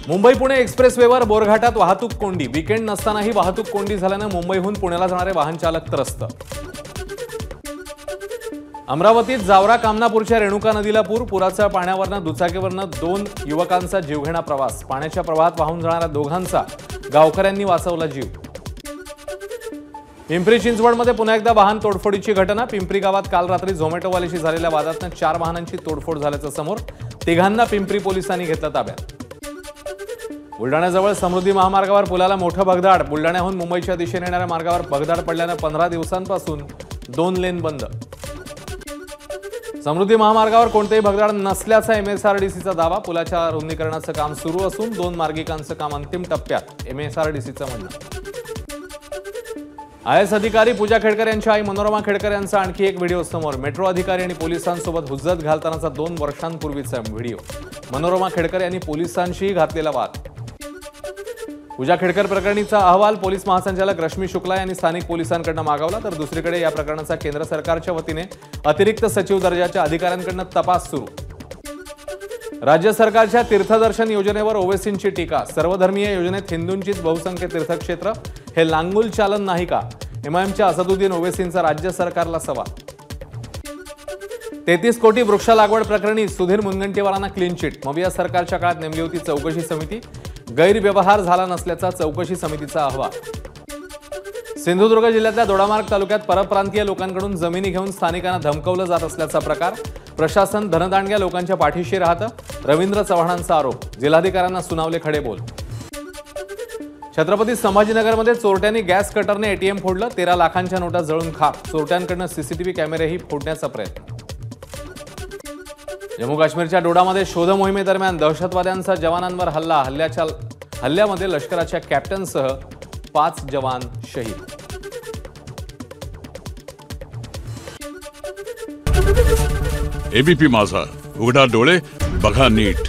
मुंबई पुणे एक्सप्रेसवेवर बोरघाटात वाहतूक कोंडी। वीकेंड नसतानाही वाहतूक कोंडी झाल्याने मुंबईहून पुण्याला जाणारे वाहन चालक त्रस्त। अमरावतीत जावरा कामनापूरच्या रेणुका नदीला पूर। पुराच्या पाण्यावरनं दुचाकीवरनं 2 युवकांचा जीवघेणा प्रवास। पाण्याच्या प्रवाहात वाहून जाणाऱ्या दोघांचा गावकऱ्यांनी वाचवला जीव। पिंपरी चिंचवडमध्ये पुन्हा एकदा वाहन तोडफोडीची घटना। पिंपरी गावात काल रात्री झोमॅटोवाल्याशी झालेल्या वादातनं 4 वाहनांची तोडफोड झाल्याचं समोर। तिघांना पिंपरी पोलिसांनी घेतलं ताब्यात। बुलडाण्याजवळ समृद्धी महामार्गावर पुलाला मोठं भगदाड। बुलडाण्याहून मुंबईच्या दिशेने येणाऱ्या मार्गावर भगदाड पडल्यानं 15 दिवसांपासून 2 लेन बंद। समृद्धी महामार्गावर कोणतेही भगदाड नसल्याचा MSRDCचा दावा। पुलाच्या रुंदीकरणाचं काम सुरू असून 2 मार्गिकांचं काम अंतिम टप्प्यात, MSRDCचं म्हणणं। IAS अधिकारी पूजा खेडकर यांच्या आई मनोरमा खेडकर यांचा आणखी एक व्हिडिओ समोर। मेट्रो अधिकारी आणि पोलिसांसोबत हुज्जत घालतानाचा 2 वर्षांपूर्वीचा व्हिडिओ। मनोरमा खेडकर यांनी पोलिसांशी घातलेला वाद। पूजा खेडकर प्रकरणीचा अहवाल पोलीस महासंचालक रश्मी शुक्ला यांनी स्थानिक पोलिसांकडून मागवला, तर दुसरीकडे या प्रकरणाचा केंद्र सरकारच्या वतीने अतिरिक्त सचिव दर्जाच्या अधिकाऱ्यांकडून तपास सुरू। राज्य सरकारच्या तीर्थदर्शन योजनेवर ओवेसींची टीका। सर्वधर्मीय योजनेत हिंदूंचीच बहुसंख्य तीर्थक्षेत्र हे लांगुल चालन नाही का? MIMच्या असदुद्दीन ओवेसींचा राज्य सरकारला सवाल। 33 कोटी वृक्ष लागवड प्रकरणी सुधीर मुनगंटीवारांना क्लीन चिट। मविया सरकारच्या काळात नेमली होती चौकशी समिती। गैरव्यवहार झाला नसल्याचा चौकशी समितीचा अहवाल। सिंधुदुर्ग जिल्ह्यातल्या दोडामार्ग तालुक्यात परप्रांतीय लोकांकडून जमिनी घेऊन स्थानिकांना धमकावलं जात असल्याचा प्रकार। प्रशासन धनदांडग्या लोकांच्या पाठीशी राहतं, रवींद्र चव्हाणांचा आरोप। जिल्हाधिकाऱ्यांना सुनावले खडे बोल। छत्रपती संभाजीनगरमध्ये चोरट्यांनी गॅस कटरने ATM फोडलं। 13 लाखांच्या नोटा जळून खाक। चोरट्यांकडून CCTV कॅमेरेही फोडण्याचा प्रयत्न। जम्मू काश्मीरच्या डोडामध्ये शोध मोहिमेदरम्यान दहशतवाद्यांचा जवानांवर हल्ल्यामध्ये लष्कराच्या कॅप्टनसह 5 जवान शहीद। ABP माझा, उघडा डोळे बघा नीट।